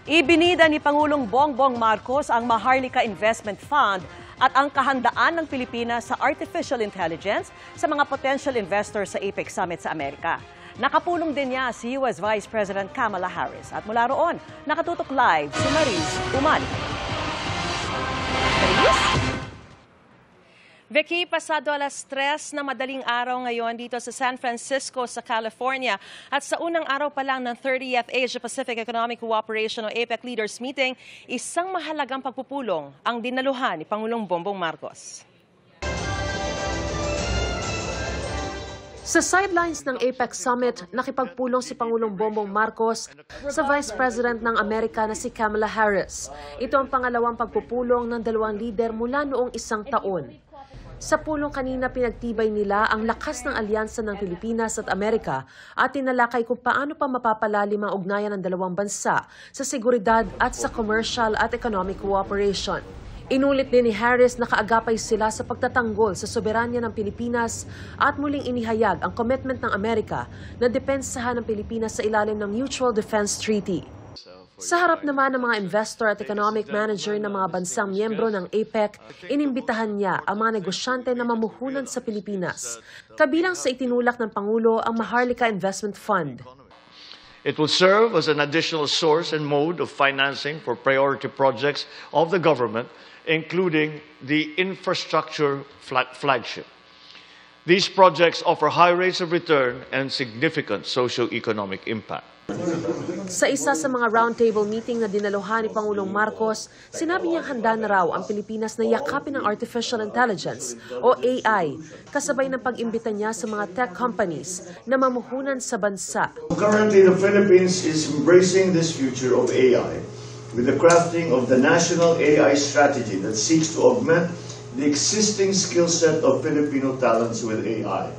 Ibinida ni Pangulong Bongbong Marcos ang Maharlika Investment Fund at ang kahandaan ng Pilipinas sa artificial intelligence sa mga potential investors sa APEC Summit sa Amerika. Nakapulong din niya si US Vice President Kamala Harris. At mula roon, nakatutok live si Mariz Umali. Vicky, pasado alas 3 na madaling araw ngayon dito sa San Francisco sa California. At sa unang araw pa lang ng 30th Asia-Pacific Economic Cooperation o APEC Leaders Meeting, isang mahalagang pagpupulong ang dinaluhan ni Pangulong Bongbong Marcos. Sa sidelines ng APEC Summit, nakipagpulong si Pangulong Bongbong Marcos sa Vice President ng Amerika na si Kamala Harris. Ito ang pangalawang pagpupulong ng dalawang lider mula noong isang taon. Sa pulong kanina, pinagtibay nila ang lakas ng alyansa ng Pilipinas at Amerika at tinalakay kung paano pa mapapalalim ang ugnayan ng dalawang bansa sa seguridad at sa commercial at economic cooperation. Inulit din ni Harris na kaagapay sila sa pagtatanggol sa soberanya ng Pilipinas at muling inihayag ang commitment ng Amerika na depensahan ng Pilipinas sa ilalim ng Mutual Defense Treaty. Sa harap naman ng mga investor at economic manager ng mga bansang miyembro ng APEC, inimbitahan niya ang mga negosyante na mamuhunan sa Pilipinas. Kabilang sa itinulak ng Pangulo ang Maharlika Investment Fund. It will serve as an additional source and mode of financing for priority projects of the government, including the infrastructure flagship. These projects offer high rates of return and significant socio-economic impact. Sa isa sa mga roundtable meeting na dinaluhan ni Pangulong Marcos, sinabi niyang handa na raw ang Pilipinas na yakapin ng artificial intelligence o AI, kasabay ng pag-imbita niya sa mga tech companies na mamuhunan sa bansa. Currently, the Philippines is embracing this future of AI with the crafting of the national AI strategy that seeks to augment the existing skill set of Filipino talents with AI.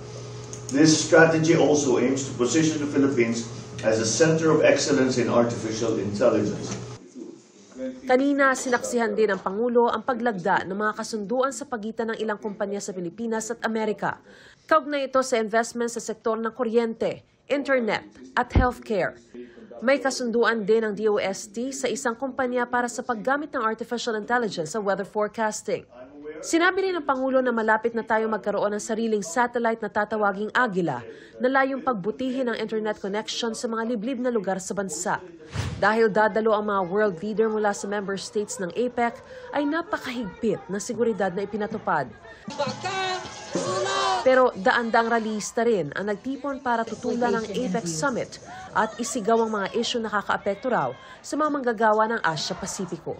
This strategy also aims to position the Philippines as a center of excellence in artificial intelligence. Kanina, sinaksihan din ng Pangulo ang paglagda ng mga kasunduan sa pagitan ng ilang kumpanya sa Pilipinas at Amerika. Kaugnay ito sa investment sa sektor ng kuryente, internet at healthcare. May kasunduan din ng DOST sa isang kumpanya para sa paggamit ng artificial intelligence sa weather forecasting. Sinabi rin ng Pangulo na malapit na tayo magkaroon ng sariling satellite na tatawaging Agila na layong pagbutihin ang internet connection sa mga liblib na lugar sa bansa. Dahil dadalo ang mga world leader mula sa member states ng APEC, ay napakahigpit na seguridad na ipinatupad. Pero daan-daang ralista rin ang nagtipon para tutulan ang APEC Summit at isigaw ang mga isyu na nakakaapekto raw sa mga manggagawa ng Asia-Pasipiko.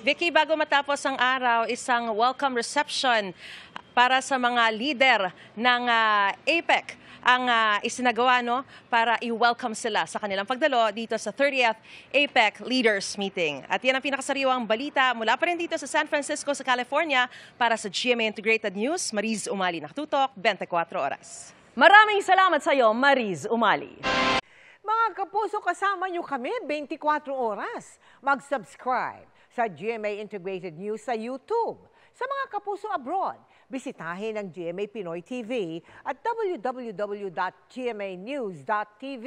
Vicky, bago matapos ang araw, isang welcome reception para sa mga leader ng APEC ang isinagawa para i-welcome sila sa kanilang pagdalo dito sa 30th APEC Leaders Meeting. At yan ang pinakasariwang balita mula pa rin dito sa San Francisco sa California para sa GMA Integrated News. Mariz Umali, nakatutok, 24 oras. Maraming salamat sa iyo, Mariz Umali. Mga kapuso, kasama niyo kami 24 oras. Mag-subscribe sa GMA Integrated News sa YouTube. Sa mga kapuso abroad, bisitahin ang GMA Pinoy TV at www.gmanews.tv.